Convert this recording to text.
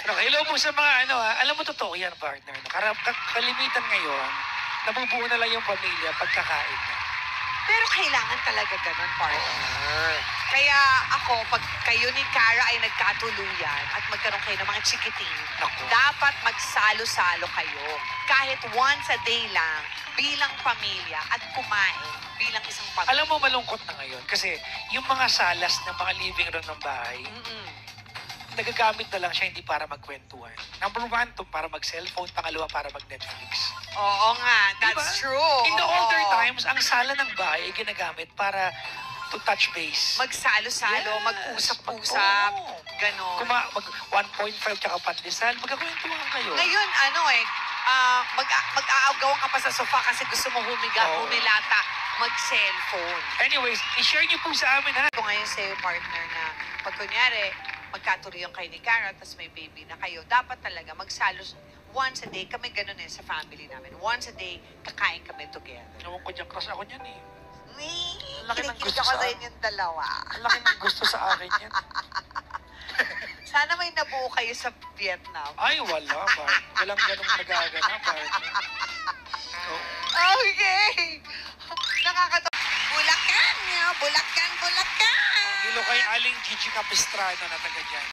Pero hello po sa mga alam mo totoo yan, partner. Kalimitan ngayon, nabubuo na lang yung pamilya pagkakain na. Pero kailangan talaga ganun, partner. Kaya ako, pag kayo ni Cara ay nagkatuluyan at magkaroon kayo ng mga chikiting, Naku. dapat magsalo-salo kayo. Kahit once a day lang, bilang pamilya at kumain bilang isang pamilya. Alam mo, malungkot na ngayon kasi yung mga salas ng mga living room ng bahay, nagagamit na lang siya hindi para magkwentuhan. Number one, para mag-cellphone. Pangalawa, para mag-Netflix. Oo nga, that's Diba? true. In the Oo. older times, ang sala ng bahay ay ginagamit para to touch base. Magsalo-salo, Yes. mag-usap-usap, Oo. ganon. Mag 1.5 tsaka pandesal, magkakwentuhan kayo. Ngayon, mag-aagawan ka pa sa sofa kasi gusto mo Oo. humilata, mag-cellphone. Anyways, i-share niyo po sa amin ha. Ito ngayon sa'yo, partner, na pag kunyari, magkatuloy kayo ni Cara, tapos may baby na kayo, dapat talaga magsalo once a day. Kami ganun sa family namin. Once a day, kakain kami together. Ewan ko dyan, crush ako niyan eh. Laki ng Kinikilig gusto ako sa sa inyong dalawa. Ang laki ng gusto sa akin yan. Sana may nabuo kayo sa Vietnam. Ay, wala. Walang ganong nagaganap. Oh. Okay! Nakakatawa. Bulacan! Bulacan! Hilo kay Aling Gigi Capistrano na taga dyan.